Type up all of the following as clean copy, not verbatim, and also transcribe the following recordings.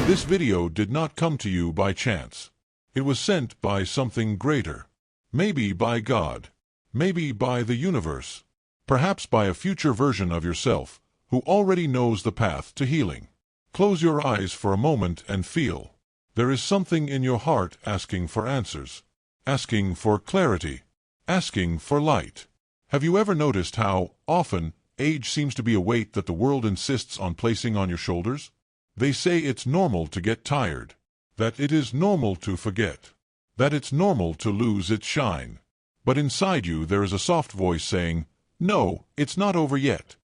This video did not come to you by chance. It was sent by something greater. Maybe by God. Maybe by the universe. Perhaps by a future version of yourself who already knows the path to healing. Close your eyes for a moment and feel. There is something in your heart asking for answers. Asking for clarity. Asking for light. Have you ever noticed how, often, age seems to be a weight that the world insists on placing on your shoulders? They say it's normal to get tired. That it is normal to forget. That it's normal to lose its shine. But inside you there is a soft voice saying, "No, it's not over yet."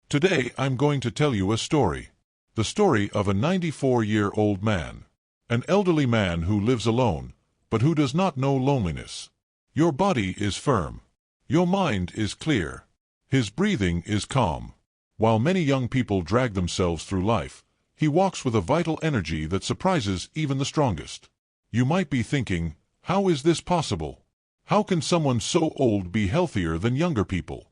Today I'm going to tell you a story. The story of a 94-year-old man. An elderly man who lives alone, but who does not know loneliness. Your body is firm. Your mind is clear. His breathing is calm. While many young people drag themselves through life, he walks with a vital energy that surprises even the strongest. You might be thinking, how is this possible? How can someone so old be healthier than younger people?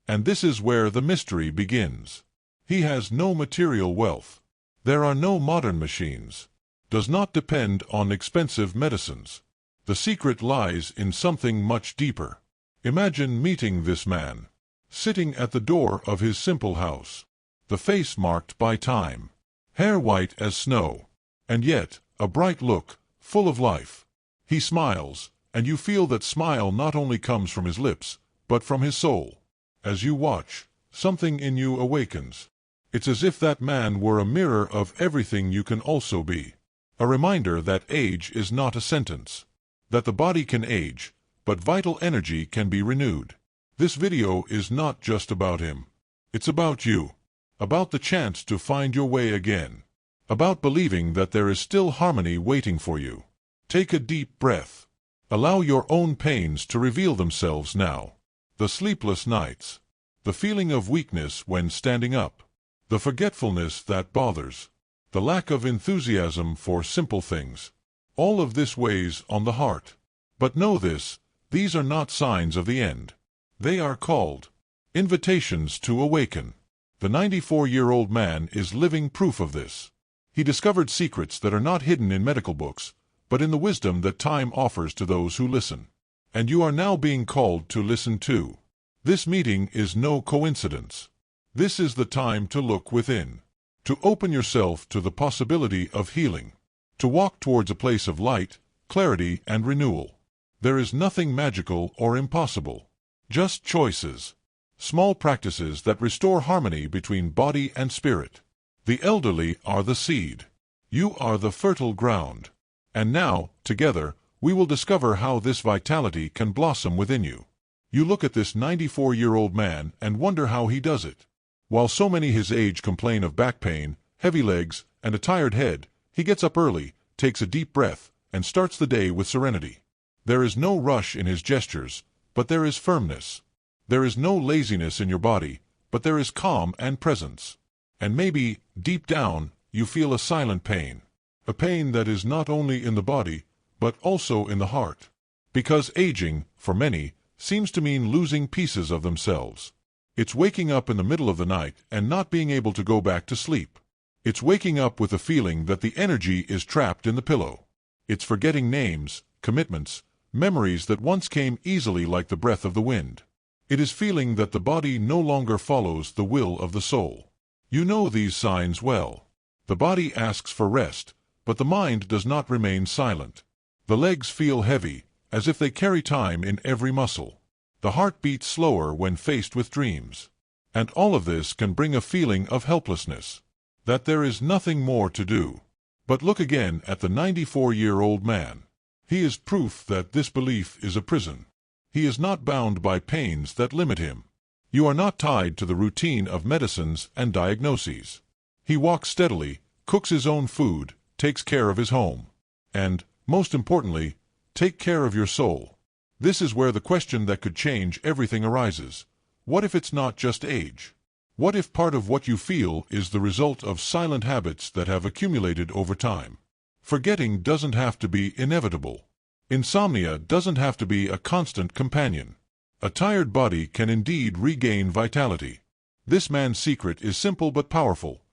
And this is where the mystery begins. He has no material wealth. There are no modern machines. Does not depend on expensive medicines. The secret lies in something much deeper. Imagine meeting this man, sitting at the door of his simple house, the face marked by time, hair white as snow, and yet a bright look, full of life. He smiles, and you feel that smile not only comes from his lips, but from his soul. As you watch, something in you awakens. It's as if that man were a mirror of everything you can also be. A reminder that age is not a sentence. That the body can age, but vital energy can be renewed. This video is not just about him. It's about you. About the chance to find your way again. About believing that there is still harmony waiting for you. Take a deep breath. Allow your own pains to reveal themselves now. The sleepless nights. The feeling of weakness when standing up. The forgetfulness that bothers. The lack of enthusiasm for simple things. All of this weighs on the heart. But know this, these are not signs of the end. They are called invitations to awaken. The 94-year-old man is living proof of this. He discovered secrets that are not hidden in medical books, but in the wisdom that time offers to those who listen. And you are now being called to listen too. This meeting is no coincidence. This is the time to look within. To open yourself to the possibility of healing. To walk towards a place of light, clarity, and renewal. There is nothing magical or impossible. Just choices. Small practices that restore harmony between body and spirit. The elderly are the seed. You are the fertile ground. And now, together, we will discover how this vitality can blossom within you. You look at this 94-year-old man and wonder how he does it. While so many his age complain of back pain, heavy legs, and a tired head, he gets up early, takes a deep breath, and starts the day with serenity. There is no rush in his gestures, but there is firmness. There is no laziness in your body, but there is calm and presence. And maybe, deep down, you feel a silent pain. A pain that is not only in the body, but also in the heart. Because aging, for many, seems to mean losing pieces of themselves. It's waking up in the middle of the night and not being able to go back to sleep. It's waking up with the feeling that the energy is trapped in the pillow. It's forgetting names, commitments, memories that once came easily like the breath of the wind. It is feeling that the body no longer follows the will of the soul. You know these signs well. The body asks for rest, but the mind does not remain silent. The legs feel heavy, as if they carry time in every muscle. The heart beats slower when faced with dreams. And all of this can bring a feeling of helplessness. That there is nothing more to do. But look again at the 94-year-old man. He is proof that this belief is a prison. He is not bound by pains that limit him. You are not tied to the routine of medicines and diagnoses. He walks steadily, cooks his own food, takes care of his home. And, most importantly, take care of your soul. This is where the question that could change everything arises. What if it's not just age? What if part of what you feel is the result of silent habits that have accumulated over time? Forgetting doesn't have to be inevitable. Insomnia doesn't have to be a constant companion. A tired body can indeed regain vitality. This man's secret is simple but powerful.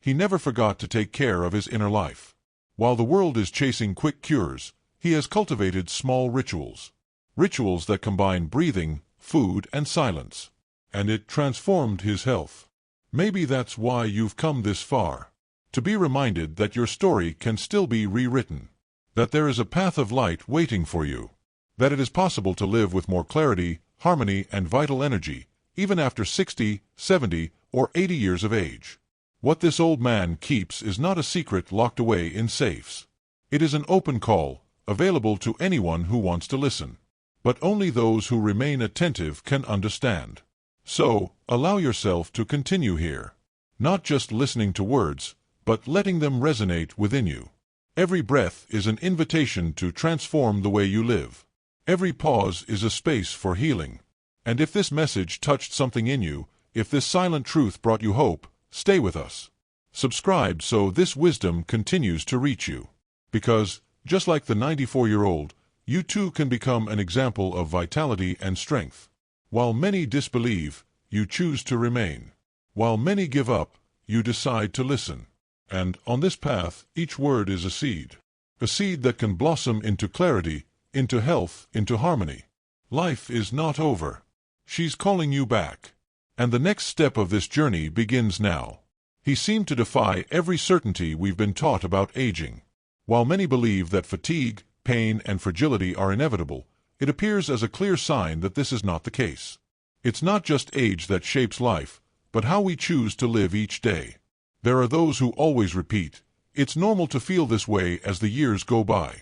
he never forgot to take care of his inner life. While the world is chasing quick cures, he has cultivated small rituals. Rituals that combine breathing, food, and silence. And it transformed his health. Maybe that's why you've come this far. To be reminded that your story can still be rewritten. That there is a path of light waiting for you. That it is possible to live with more clarity, harmony, and vital energy, even after 60, 70, or 80 years of age. What this old man keeps is not a secret locked away in safes. It is an open call, available to anyone who wants to listen. But only those who remain attentive can understand. So, allow yourself to continue here. Not just listening to words, but letting them resonate within you. Every breath is an invitation to transform the way you live. Every pause is a space for healing. And if this message touched something in you, if this silent truth brought you hope, stay with us. Subscribe so this wisdom continues to reach you. Because, just like the 94-year-old, you too can become an example of vitality and strength. While many disbelieve, you choose to remain. While many give up, you decide to listen. And on this path, each word is a seed. A seed that can blossom into clarity, into health, into harmony. Life is not over. She's calling you back. And the next step of this journey begins now. He seemed to defy every certainty we've been taught about aging. While many believe that fatigue, pain, and fragility are inevitable, it appears as a clear sign that this is not the case. It's not just age that shapes life, but how we choose to live each day. There are those who always repeat, "It's normal to feel this way as the years go by."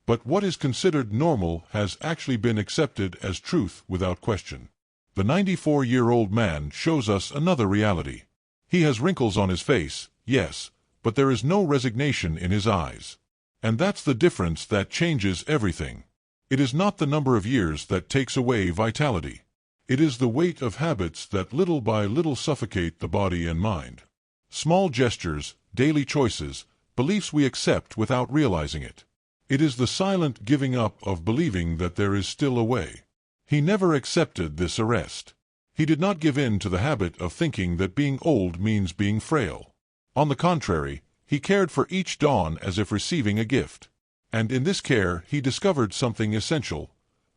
But what is considered normal has actually been accepted as truth without question. The 94-year-old man shows us another reality. He has wrinkles on his face, yes, but there is no resignation in his eyes. And that's the difference that changes everything. It is not the number of years that takes away vitality. It is the weight of habits that little by little suffocate the body and mind. Small gestures, daily choices, beliefs we accept without realizing it. It is the silent giving up of believing that there is still a way. He never accepted this arrest. He did not give in to the habit of thinking that being old means being frail. On the contrary, he cared for each dawn as if receiving a gift. And in this care he discovered something essential.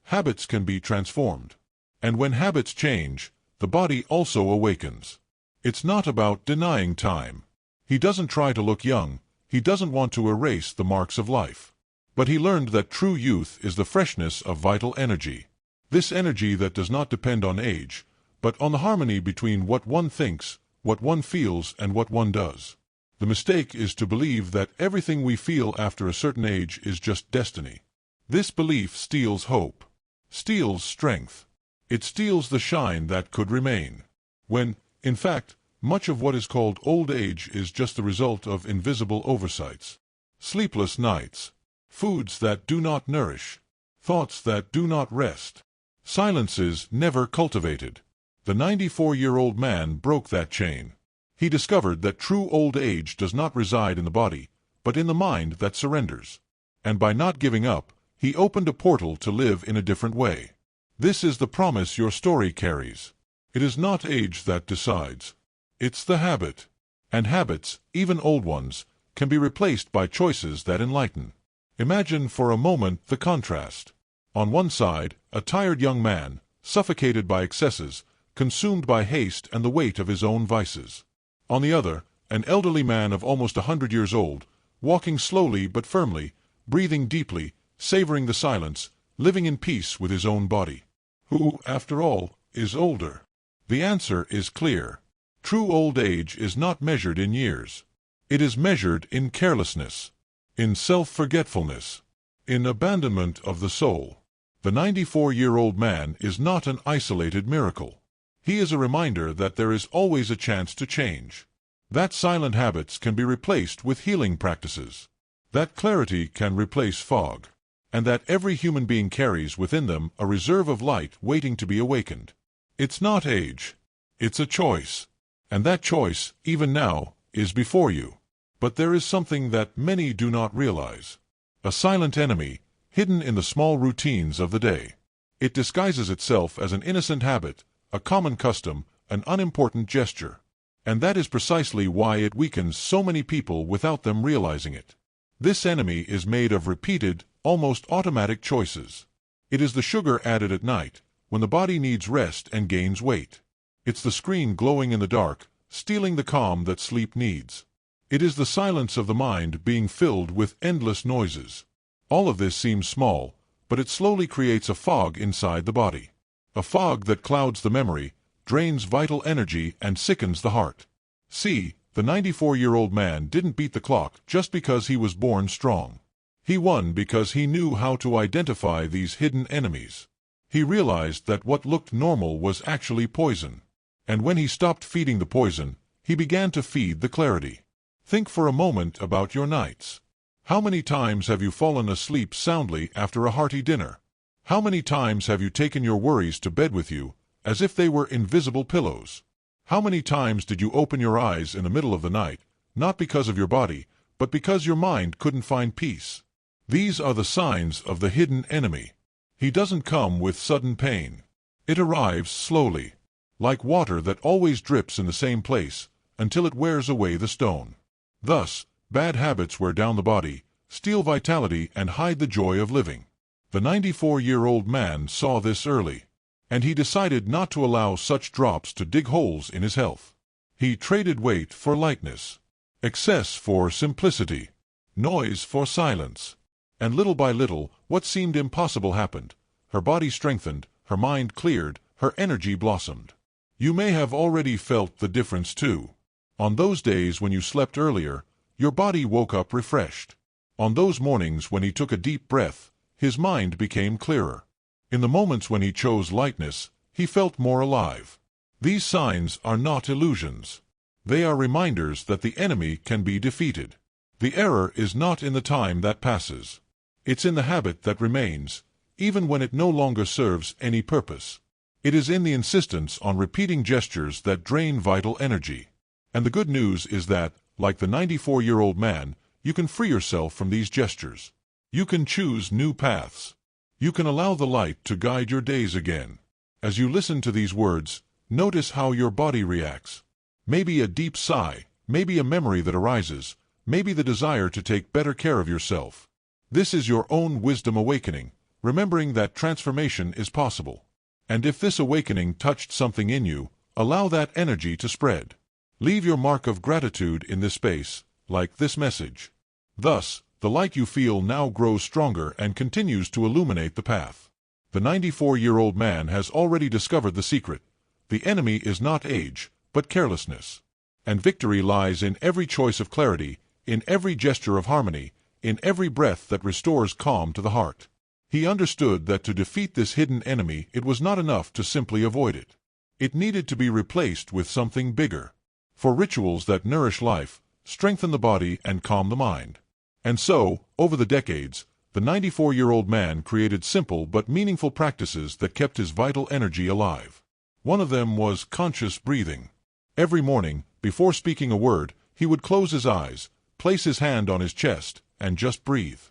Habits can be transformed. And when habits change, the body also awakens. It's not about denying time. He doesn't try to look young. He doesn't want to erase the marks of life. But he learned that true youth is the freshness of vital energy. This energy that does not depend on age, but on the harmony between what one thinks, what one feels, and what one does. The mistake is to believe that everything we feel after a certain age is just destiny. This belief steals hope, steals strength. It steals the shine that could remain. When, in fact, much of what is called old age is just the result of invisible oversights. Sleepless nights, foods that do not nourish, thoughts that do not rest, silences never cultivated. The 94-year-old man broke that chain. He discovered that true old age does not reside in the body, but in the mind that surrenders. And by not giving up, he opened a portal to live in a different way. This is the promise your story carries. It is not age that decides. It's the habit. And habits, even old ones, can be replaced by choices that enlighten. Imagine for a moment the contrast. On one side, a tired young man, suffocated by excesses, consumed by haste and the weight of his own vices. On the other, an elderly man of almost 100 years old, walking slowly but firmly, breathing deeply, savoring the silence, living in peace with his own body. Who, after all, is older? The answer is clear. True old age is not measured in years. It is measured in carelessness, in self-forgetfulness, in abandonment of the soul. The 94-year-old man is not an isolated miracle. He is a reminder that there is always a chance to change. That silent habits can be replaced with healing practices. That clarity can replace fog. And that every human being carries within them a reserve of light waiting to be awakened. It's not age. It's a choice. And that choice, even now, is before you. But there is something that many do not realize. A silent enemy, hidden in the small routines of the day. It disguises itself as an innocent habit, a common custom, an unimportant gesture. And that is precisely why it weakens so many people without them realizing it. This enemy is made of repeated, almost automatic choices. It is the sugar added at night, when the body needs rest and gains weight. It's the screen glowing in the dark, stealing the calm that sleep needs. It is the silence of the mind being filled with endless noises. All of this seems small, but it slowly creates a fog inside the body. A fog that clouds the memory, drains vital energy, and sickens the heart. See, the 94-year-old man didn't beat the clock just because he was born strong. He won because he knew how to identify these hidden enemies. He realized that what looked normal was actually poison. And when he stopped feeding the poison, he began to feed the clarity. Think for a moment about your nights. How many times have you fallen asleep soundly after a hearty dinner? How many times have you taken your worries to bed with you, as if they were invisible pillows? How many times did you open your eyes in the middle of the night, not because of your body, but because your mind couldn't find peace? These are the signs of the hidden enemy. He doesn't come with sudden pain. It arrives slowly, like water that always drips in the same place, until it wears away the stone. Thus, bad habits wear down the body, steal vitality, and hide the joy of living. The 94-year-old man saw this early, and he decided not to allow such drops to dig holes in his health. He traded weight for lightness, excess for simplicity, noise for silence. And little by little, what seemed impossible happened. Her body strengthened, her mind cleared, her energy blossomed. You may have already felt the difference too. On those days when you slept earlier, your body woke up refreshed. On those mornings when he took a deep breath, his mind became clearer. In the moments when he chose lightness, he felt more alive. These signs are not illusions. They are reminders that the enemy can be defeated. The error is not in the time that passes. It's in the habit that remains, even when it no longer serves any purpose. It is in the insistence on repeating gestures that drain vital energy. And the good news is that, like the 94-year-old man, you can free yourself from these gestures. You can choose new paths. You can allow the light to guide your days again. As you listen to these words, notice how your body reacts. Maybe a deep sigh, maybe a memory that arises, maybe the desire to take better care of yourself. This is your own wisdom awakening, remembering that transformation is possible. And if this awakening touched something in you, allow that energy to spread. Leave your mark of gratitude in this space, like this message. Thus, the light you feel now grows stronger and continues to illuminate the path. The 94-year-old man has already discovered the secret. The enemy is not age, but carelessness. And victory lies in every choice of clarity, in every gesture of harmony, in every breath that restores calm to the heart. He understood that to defeat this hidden enemy it was not enough to simply avoid it. It needed to be replaced with something bigger. For rituals that nourish life, strengthen the body, and calm the mind. And so, over the decades, the 94-year-old man created simple but meaningful practices that kept his vital energy alive. One of them was conscious breathing. Every morning, before speaking a word, he would close his eyes, place his hand on his chest, and just breathe.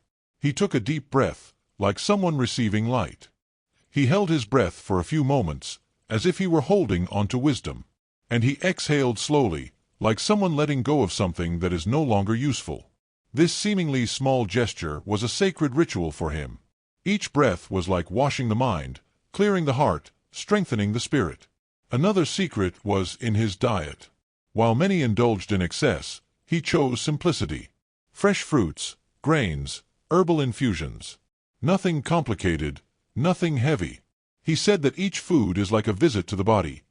He took a deep breath, like someone receiving light. He held his breath for a few moments, as if he were holding onto wisdom. And he exhaled slowly, like someone letting go of something that is no longer useful. This seemingly small gesture was a sacred ritual for him. Each breath was like washing the mind, clearing the heart, strengthening the spirit. Another secret was in his diet. While many indulged in excess, he chose simplicity. Fresh fruits, grains, herbal infusions. Nothing complicated, nothing heavy. He said that each food is like a visit to the body.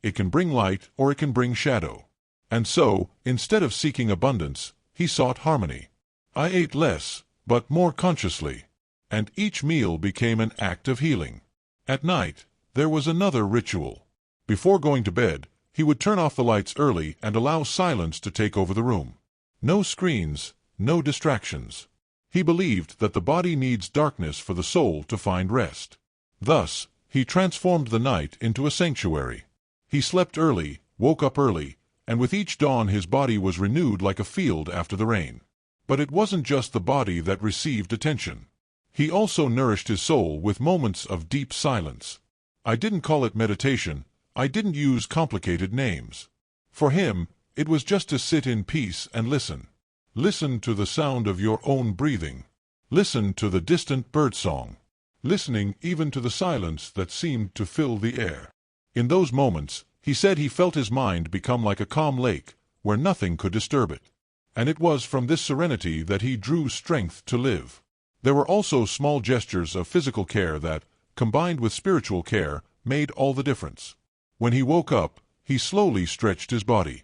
It can bring light or it can bring shadow. And so, instead of seeking abundance, he sought harmony. I ate less, but more consciously. And each meal became an act of healing. At night, there was another ritual. Before going to bed, he would turn off the lights early and allow silence to take over the room. No screens, no distractions. He believed that the body needs darkness for the soul to find rest. Thus, he transformed the night into a sanctuary. He slept early, woke up early, and with each dawn his body was renewed like a field after the rain. But it wasn't just the body that received attention. He also nourished his soul with moments of deep silence. I didn't call it meditation. I didn't use complicated names. For him, it was just to sit in peace and listen. Listen to the sound of your own breathing. Listen to the distant birdsong. Listening even to the silence that seemed to fill the air. In those moments, he said he felt his mind become like a calm lake, where nothing could disturb it. And it was from this serenity that he drew strength to live. There were also small gestures of physical care that, combined with spiritual care, made all the difference. When he woke up, he slowly stretched his body.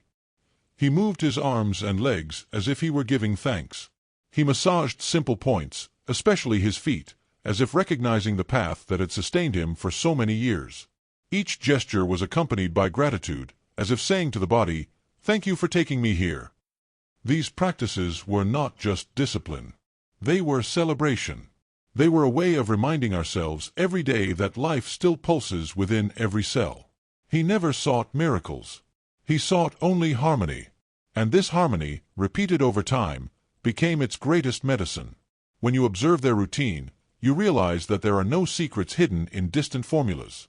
He moved his arms and legs as if he were giving thanks. He massaged simple points, especially his feet, as if recognizing the path that had sustained him for so many years. Each gesture was accompanied by gratitude, as if saying to the body, "Thank you for taking me here." These practices were not just discipline. They were celebration. They were a way of reminding ourselves every day that life still pulses within every cell. He never sought miracles. He sought only harmony. And this harmony, repeated over time, became its greatest medicine. When you observe their routine, you realize that there are no secrets hidden in distant formulas.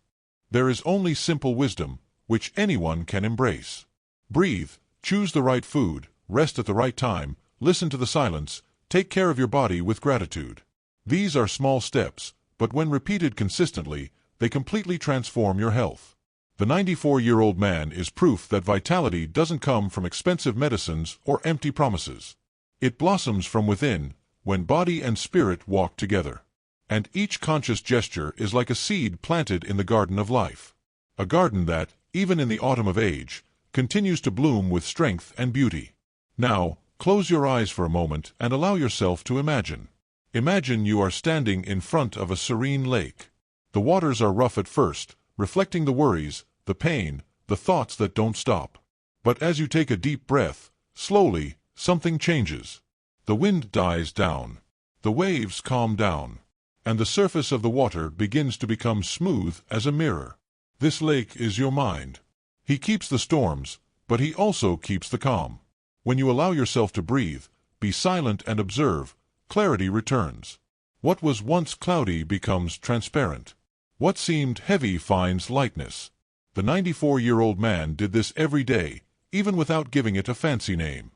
There is only simple wisdom, which anyone can embrace. Breathe, choose the right food, rest at the right time, listen to the silence, take care of your body with gratitude. These are small steps, but when repeated consistently, they completely transform your health. The 94-year-old man is proof that vitality doesn't come from expensive medicines or empty promises. It blossoms from within, when body and spirit walk together. And each conscious gesture is like a seed planted in the garden of life. A garden that, even in the autumn of age, continues to bloom with strength and beauty. Now, close your eyes for a moment and allow yourself to imagine. Imagine you are standing in front of a serene lake. The waters are rough at first, reflecting the worries, the pain, the thoughts that don't stop. But as you take a deep breath, slowly, something changes. The wind dies down. The waves calm down. And the surface of the water begins to become smooth as a mirror. This lake is your mind. He keeps the storms, but he also keeps the calm. When you allow yourself to breathe, be silent and observe, clarity returns. What was once cloudy becomes transparent. What seemed heavy finds lightness. The 94-year-old man did this every day, even without giving it a fancy name.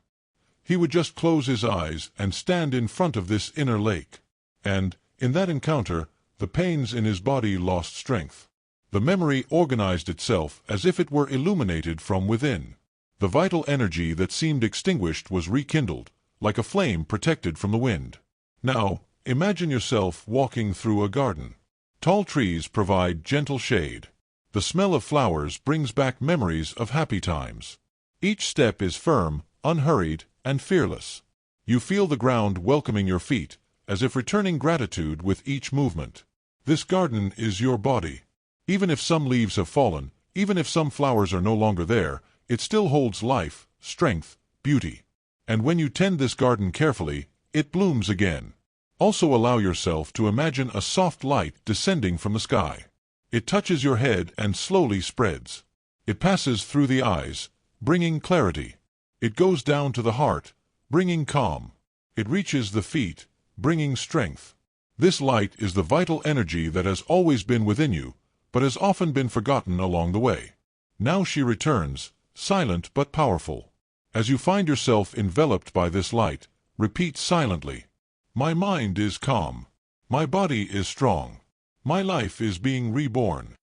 He would just close his eyes and stand in front of this inner lake. And, in that encounter, the pains in his body lost strength. The memory organized itself as if it were illuminated from within. The vital energy that seemed extinguished was rekindled, like a flame protected from the wind. Now, imagine yourself walking through a garden. Tall trees provide gentle shade. The smell of flowers brings back memories of happy times. Each step is firm, unhurried, and fearless. You feel the ground welcoming your feet, as if returning gratitude with each movement. This garden is your body. Even if some leaves have fallen, even if some flowers are no longer there, it still holds life, strength, beauty. And when you tend this garden carefully, it blooms again. Also allow yourself to imagine a soft light descending from the sky. It touches your head and slowly spreads. It passes through the eyes, bringing clarity. It goes down to the heart, bringing calm. It reaches the feet, bringing strength. This light is the vital energy that has always been within you, but has often been forgotten along the way. Now she returns, silent but powerful. As you find yourself enveloped by this light, repeat silently, "My mind is calm. My body is strong. My life is being reborn."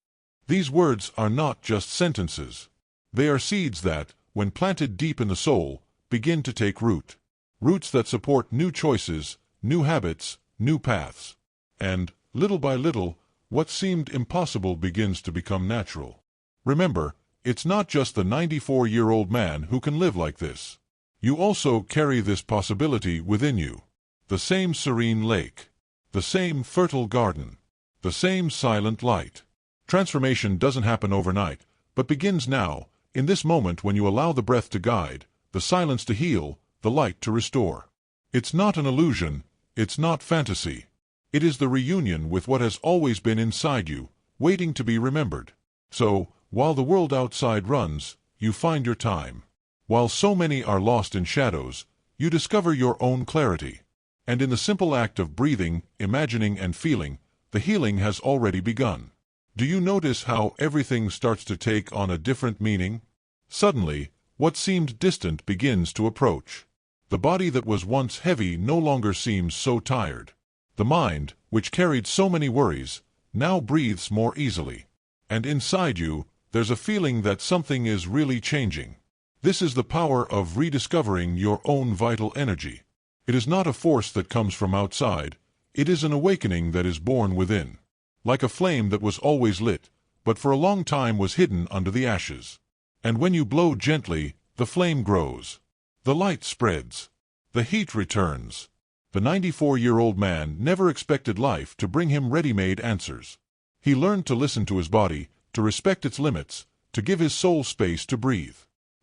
These words are not just sentences. They are seeds that, when planted deep in the soul, begin to take root. Roots that support new choices, new habits, new paths. And, little by little, what seemed impossible begins to become natural. Remember, it's not just the 94-year-old man who can live like this. You also carry this possibility within you. The same serene lake. The same fertile garden. The same silent light. Transformation doesn't happen overnight, but begins now, in this moment when you allow the breath to guide, the silence to heal, the light to restore. It's not an illusion, it's not fantasy. It is the reunion with what has always been inside you, waiting to be remembered. So, while the world outside runs, you find your time. While so many are lost in shadows, you discover your own clarity. And in the simple act of breathing, imagining, and feeling, the healing has already begun. Do you notice how everything starts to take on a different meaning? Suddenly, What seemed distant begins to approach. The body that was once heavy no longer seems so tired. The mind, which carried so many worries, now breathes more easily. And inside you, there's a feeling that something is really changing. This is the power of rediscovering your own vital energy. It is not a force that comes from outside, it is an awakening that is born within. Like a flame that was always lit, but for a long time was hidden under the ashes. And when you blow gently, the flame grows. The light spreads. The heat returns. The 94-year-old man never expected life to bring him ready-made answers. He learned to listen to his body, to respect its limits, to give his soul space to breathe.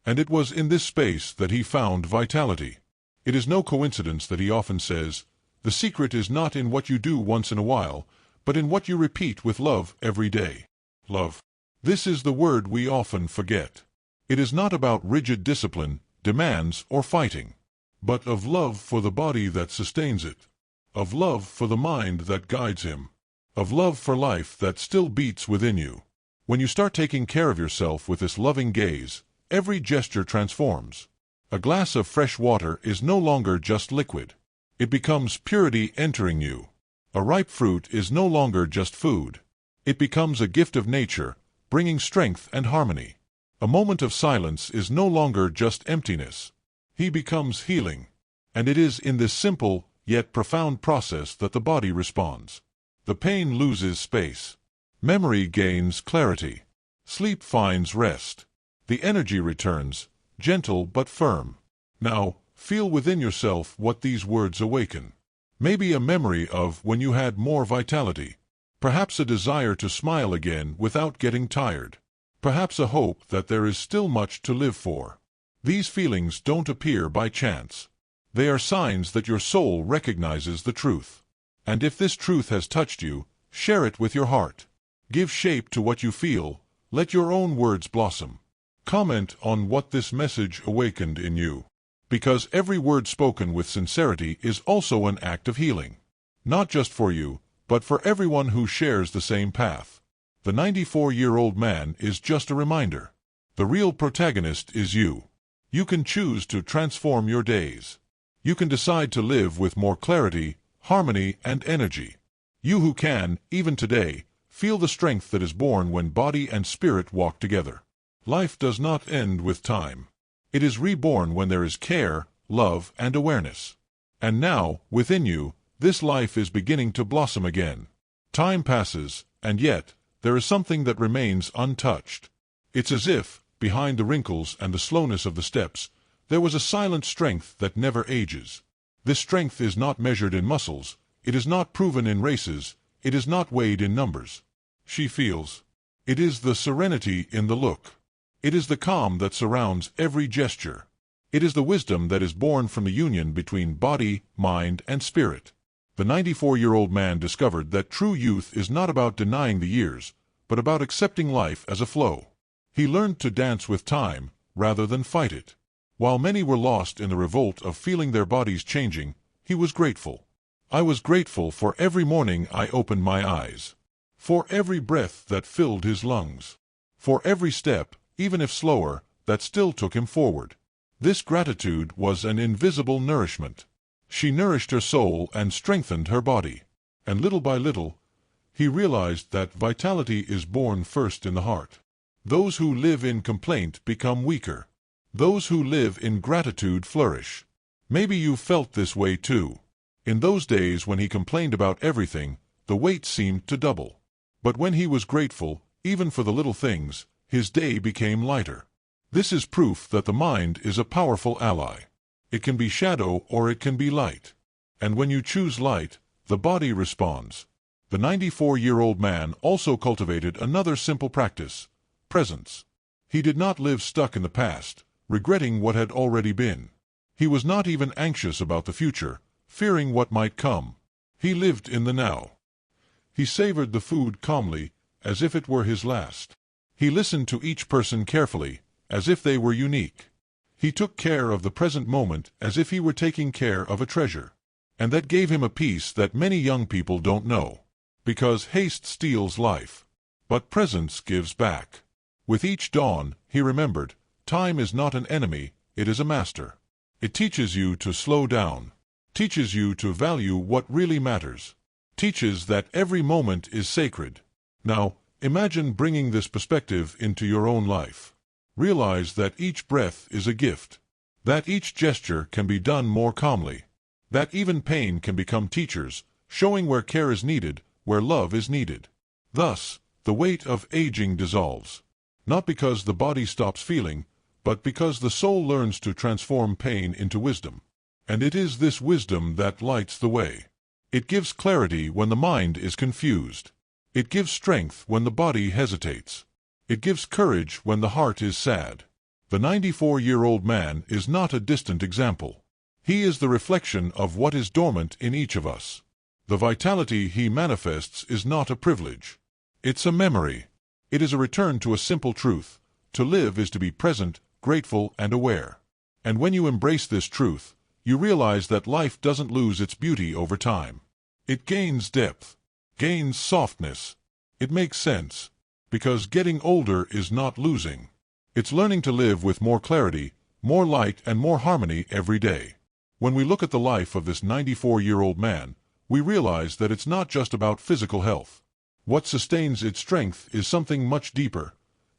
And it was in this space that he found vitality. It is no coincidence that he often says, "The secret is not in what you do once in a while, but in what you repeat with love every day." Love. This is the word we often forget. It is not about rigid discipline, demands, or fighting, but of love for the body that sustains it, of love for the mind that guides him, of love for life that still beats within you. When you start taking care of yourself with this loving gaze, every gesture transforms. A glass of fresh water is no longer just liquid. It becomes purity entering you. A ripe fruit is no longer just food. It becomes a gift of nature, bringing strength and harmony. A moment of silence is no longer just emptiness. He becomes healing. And it is in this simple, yet profound process that the body responds. The pain loses space. Memory gains clarity. Sleep finds rest. The energy returns, gentle but firm. Now, feel within yourself what these words awaken. Maybe a memory of when you had more vitality. Perhaps a desire to smile again without getting tired. Perhaps a hope that there is still much to live for. These feelings don't appear by chance. They are signs that your soul recognizes the truth. And if this truth has touched you, share it with your heart. Give shape to what you feel. Let your own words blossom. Comment on what this message awakened in you. Because every word spoken with sincerity is also an act of healing. Not just for you, but for everyone who shares the same path. The 94-year-old man is just a reminder. The real protagonist is you. You can choose to transform your days. You can decide to live with more clarity, harmony, and energy. You who can, even today, feel the strength that is born when body and spirit walk together. Life does not end with time. It is reborn when there is care, love, and awareness. And now, within you, this life is beginning to blossom again. Time passes, and yet, there is something that remains untouched. It's as if, behind the wrinkles and the slowness of the steps, there was a silent strength that never ages. This strength is not measured in muscles, it is not proven in races, it is not weighed in numbers. She feels. It is the serenity in the look. It is the calm that surrounds every gesture. It is the wisdom that is born from the union between body, mind, and spirit. The 94-year-old man discovered that true youth is not about denying the years, but about accepting life as a flow. He learned to dance with time, rather than fight it. While many were lost in the revolt of feeling their bodies changing, he was grateful. I was grateful for every morning I opened my eyes. For every breath that filled his lungs. For every step, even if slower, that still took him forward. This gratitude was an invisible nourishment. She nourished her soul and strengthened her body. And little by little, he realized that vitality is born first in the heart. Those who live in complaint become weaker. Those who live in gratitude flourish. Maybe you felt this way too. In those days when he complained about everything, the weight seemed to double. But when he was grateful, even for the little things, his day became lighter. This is proof that the mind is a powerful ally. It can be shadow or it can be light. And when you choose light, the body responds. The 94-year-old man also cultivated another simple practice: presence. He did not live stuck in the past, regretting what had already been. He was not even anxious about the future, fearing what might come. He lived in the now. He savored the food calmly, as if it were his last. He listened to each person carefully, as if they were unique. He took care of the present moment as if he were taking care of a treasure. And that gave him a peace that many young people don't know. Because haste steals life. But presence gives back. With each dawn, he remembered, time is not an enemy, it is a master. It teaches you to slow down, teaches you to value what really matters, teaches that every moment is sacred. Now, imagine bringing this perspective into your own life. Realize that each breath is a gift, that each gesture can be done more calmly, that even pain can become teachers, showing where care is needed, where love is needed. Thus, the weight of aging dissolves, not because the body stops feeling, but because the soul learns to transform pain into wisdom. And it is this wisdom that lights the way. It gives clarity when the mind is confused. It gives strength when the body hesitates. It gives courage when the heart is sad. The 94-year-old man is not a distant example. He is the reflection of what is dormant in each of us. The vitality he manifests is not a privilege. It's a memory. It is a return to a simple truth. To live is to be present, grateful, and aware. And when you embrace this truth, you realize that life doesn't lose its beauty over time. It gains depth, gains softness. It makes sense, because getting older is not losing. It's learning to live with more clarity, more light, and more harmony every day. When we look at the life of this 94-year-old man, we realize that it's not just about physical health. What sustains its strength is something much deeper,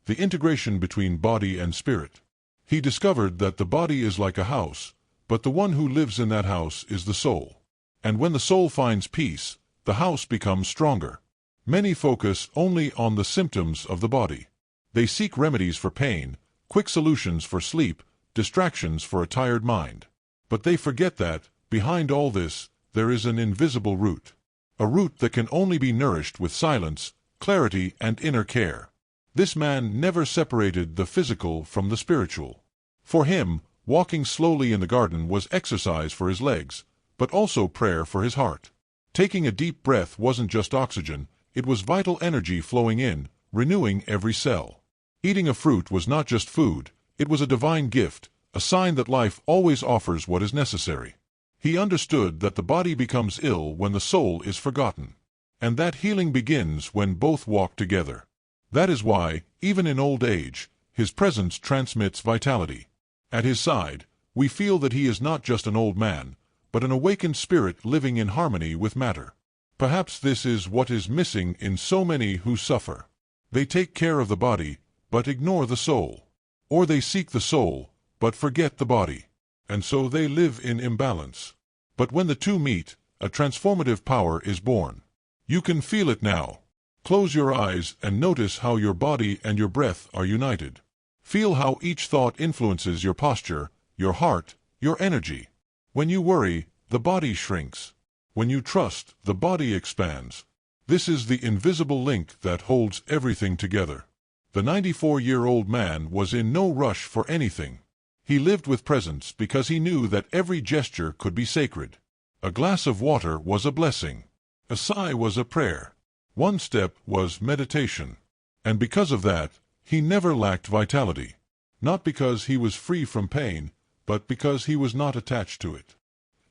the integration between body and spirit. He discovered that the body is like a house, but the one who lives in that house is the soul. And when the soul finds peace, the house becomes stronger. Many focus only on the symptoms of the body. They seek remedies for pain, quick solutions for sleep, distractions for a tired mind. But they forget that, behind all this, there is an invisible root. A root that can only be nourished with silence, clarity, and inner care. This man never separated the physical from the spiritual. For him, walking slowly in the garden was exercise for his legs, but also prayer for his heart. Taking a deep breath wasn't just oxygen, it was vital energy flowing in, renewing every cell. Eating a fruit was not just food, it was a divine gift, a sign that life always offers what is necessary. He understood that the body becomes ill when the soul is forgotten, and that healing begins when both walk together. That is why, even in old age, his presence transmits vitality. At his side, we feel that he is not just an old man, but an awakened spirit living in harmony with matter. Perhaps this is what is missing in so many who suffer. They take care of the body, but ignore the soul. Or they seek the soul, but forget the body. And so they live in imbalance. But when the two meet, a transformative power is born. You can feel it now. Close your eyes and notice how your body and your breath are united. Feel how each thought influences your posture, your heart, your energy. When you worry, the body shrinks. When you trust, the body expands. This is the invisible link that holds everything together. The 94-year-old man was in no rush for anything. He lived with presence because he knew that every gesture could be sacred. A glass of water was a blessing. A sigh was a prayer. One step was meditation. And because of that, he never lacked vitality. Not because he was free from pain, but because he was not attached to it.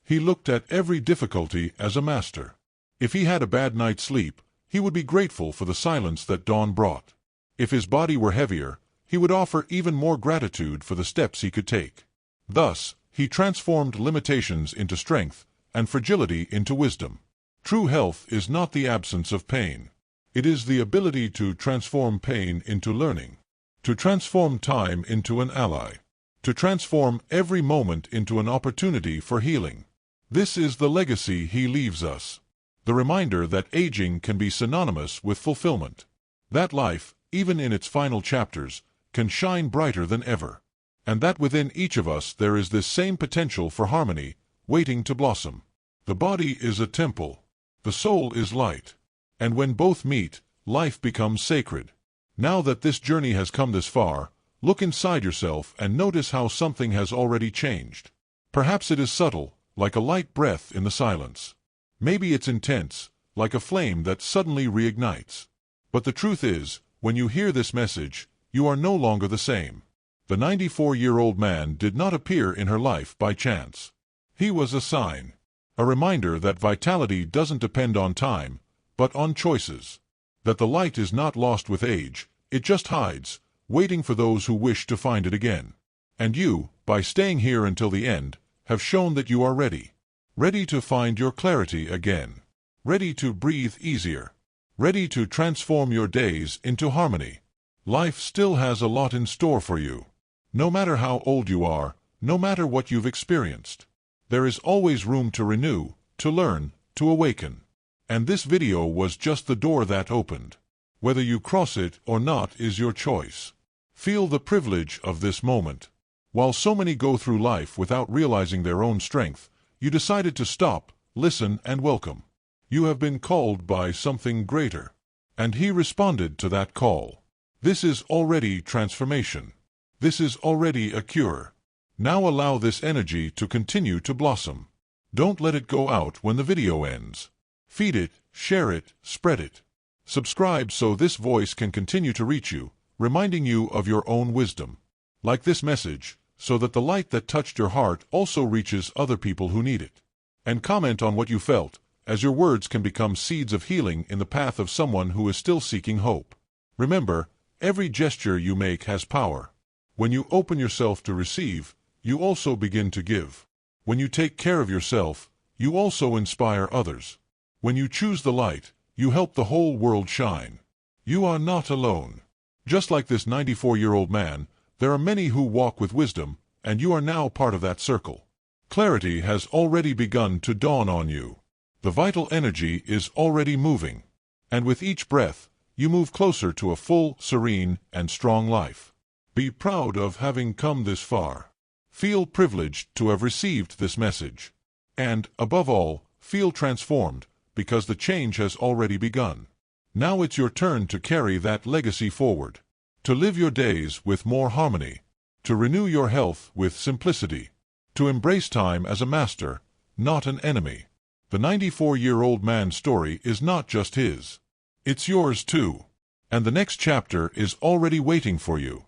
He looked at every difficulty as a master. If he had a bad night's sleep, he would be grateful for the silence that dawn brought. If his body were heavier, he would offer even more gratitude for the steps he could take. Thus, he transformed limitations into strength and fragility into wisdom. True health is not the absence of pain. It is the ability to transform pain into learning, to transform time into an ally, to transform every moment into an opportunity for healing. This is the legacy he leaves us. The reminder that aging can be synonymous with fulfillment. That life, even in its final chapters, can shine brighter than ever. And that within each of us there is this same potential for harmony, waiting to blossom. The body is a temple. The soul is light. And when both meet, life becomes sacred. Now that this journey has come this far, look inside yourself and notice how something has already changed. Perhaps it is subtle, like a light breath in the silence. Maybe it's intense, like a flame that suddenly reignites. But the truth is, when you hear this message, you are no longer the same. The 94-year-old man did not appear in her life by chance. He was a sign, a reminder that vitality doesn't depend on time, but on choices. That the light is not lost with age, it just hides, waiting for those who wish to find it again. And you, by staying here until the end, have shown that you are ready. Ready to find your clarity again. Ready to breathe easier. Ready to transform your days into harmony. Life still has a lot in store for you. No matter how old you are, no matter what you've experienced, there is always room to renew, to learn, to awaken. And this video was just the door that opened. Whether you cross it or not is your choice. Feel the privilege of this moment. While so many go through life without realizing their own strength, you decided to stop, listen, and welcome. You have been called by something greater. And he responded to that call. This is already transformation. This is already a cure. Now allow this energy to continue to blossom. Don't let it go out when the video ends. Feed it, share it, spread it. Subscribe so this voice can continue to reach you, reminding you of your own wisdom. Like this message, so that the light that touched your heart also reaches other people who need it. And comment on what you felt, as your words can become seeds of healing in the path of someone who is still seeking hope. Remember, every gesture you make has power. When you open yourself to receive, you also begin to give. When you take care of yourself, you also inspire others. When you choose the light, you help the whole world shine. You are not alone. Just like this 94-year-old man, there are many who walk with wisdom, and you are now part of that circle. Clarity has already begun to dawn on you. The vital energy is already moving. And with each breath, you move closer to a full, serene, and strong life. Be proud of having come this far. Feel privileged to have received this message. And, above all, feel transformed, because the change has already begun. Now it's your turn to carry that legacy forward. To live your days with more harmony. To renew your health with simplicity. To embrace time as a master, not an enemy. The 94-year-old man's story is not just his. It's yours too. And the next chapter is already waiting for you.